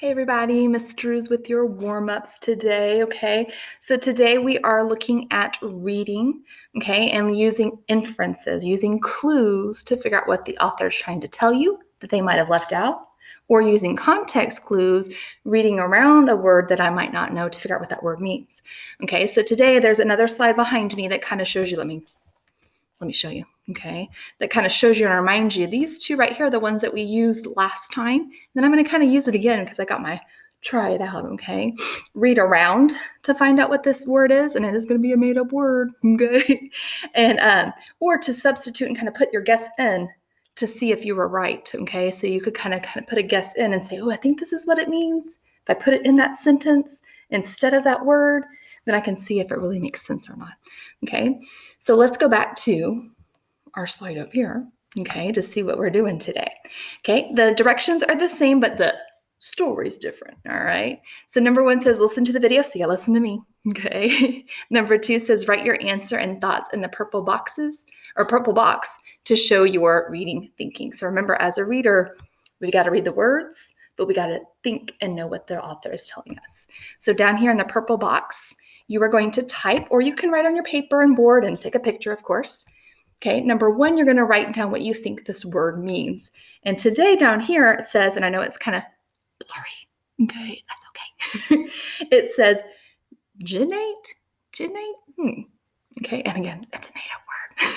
Hey everybody, Miss Drews with your warm-ups today, okay? So today we are looking at reading, okay, and using inferences, using clues to figure out what the author is trying to tell you that they might have left out, or using context clues, reading around a word that I might not know to figure out what that word means. Okay, so today there's another slide behind me that kind of shows you, let me show you, okay? That kind of shows you and reminds you, these two right here are the ones that we used last time. And then I'm going to kind of use it again because I got my try it out, okay? Read around to find out what this word is, and it is going to be a made-up word, okay? And or to substitute and kind of put your guess in to see if you were right, okay? So you could kind of put a guess in and say, oh, I think this is what it means. If I put it in that sentence instead of that word, then I can see if it really makes sense or not, okay? So let's go back to our slide up here, okay, to see what we're doing today. Okay, the directions are the same, but the story's different, all right? So number 1 says, listen to the video, so you listen to me, okay? Number 2 says, write your answer and thoughts in the purple boxes, or purple box, to show your reading thinking. So remember, as a reader, we got to read the words, but we got to think and know what the author is telling us. So down here in the purple box, you are going to type, or you can write on your paper and board and take a picture, of course. Okay, number 1, you're going to write down what you think this word means. And today down here it says, and I know it's kind of blurry, okay, that's okay. It says gennate. Okay, and again, it's a made-up word.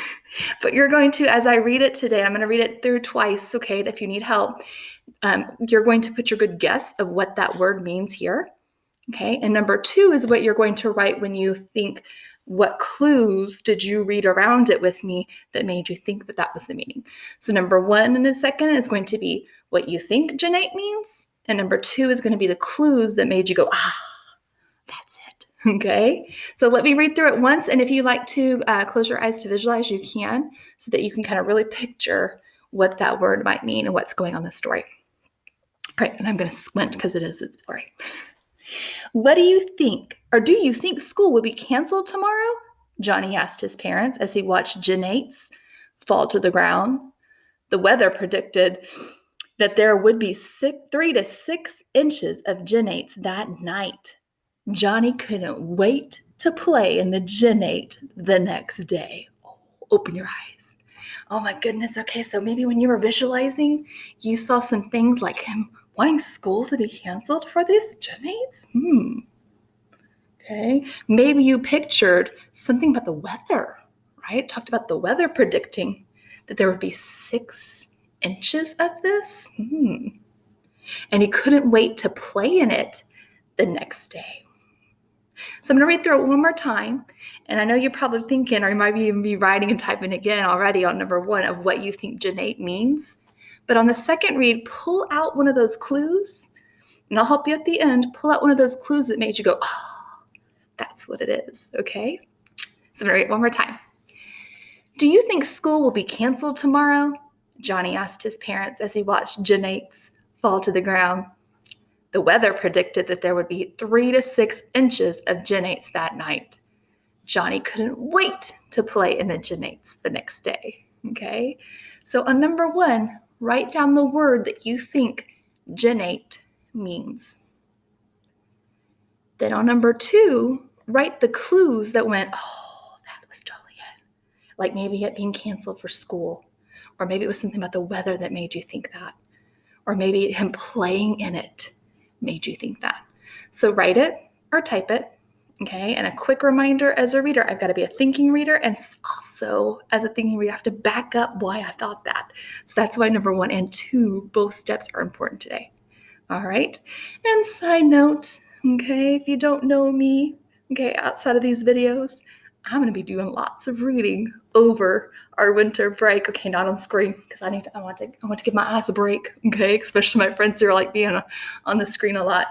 But you're going to, as I read it today, I'm going to read it through twice, okay, if you need help. You're going to put your good guess of what that word means here. Okay, and number 2 is what you're going to write when you think, what clues did you read around it with me that made you think that that was the meaning? So number 1 in a second is going to be what you think gennate means, and number 2 is going to be the clues that made you go, that's it. Okay, so let me read through it once, and if you like to close your eyes to visualize, you can, so that you can kind of really picture what that word might mean and what's going on in the story. All right, and I'm going to squint because it's blurry. What do you think, or do you think school will be canceled tomorrow? Johnny asked his parents as he watched gennates fall to the ground. The weather predicted that there would be 3 to 6 inches of gennates that night. Johnny couldn't wait to play in the gennate the next day. Oh, open your eyes. Oh my goodness. Okay, so maybe when you were visualizing, you saw some things like him wanting school to be canceled for these gennates? Okay, maybe you pictured something about the weather, right? Talked about the weather predicting that there would be 6 inches of this. And he couldn't wait to play in it the next day. So I'm going to read through it one more time. And I know you're probably thinking, or you might even be writing and typing again already on number 1 of what you think gennate means. But on the second read, pull out one of those clues, and I'll help you at the end. Pull out one of those clues that made you go, oh, that's what it is, okay? So I'm going to read it one more time. Do you think school will be canceled tomorrow? Johnny asked his parents as he watched gennates fall to the ground. The weather predicted that there would be 3 to 6 inches of gennates that night. Johnny couldn't wait to play in the gennates the next day, okay? So on number 1, write down the word that you think gennate means. Then on number 2, write the clues that went, oh, that was totally it. Like maybe it being canceled for school, or maybe it was something about the weather that made you think that, or maybe him playing in it made you think that. So write it or type it, okay? And a quick reminder as a reader, I've got to be a thinking reader, and also as a thinking reader, I have to back up why I thought that. So that's why number 1 and 2, both steps are important today. All right, and side note, okay, if you don't know me, okay, outside of these videos, I'm going to be doing lots of reading over our winter break. Okay, not on screen because I want to give my eyes a break. Okay, especially my friends who are like being on the screen a lot.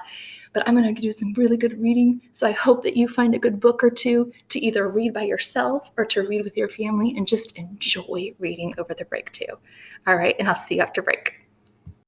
But I'm going to do some really good reading. So I hope that you find a good book or two to either read by yourself or to read with your family and just enjoy reading over the break too. All right, and I'll see you after break.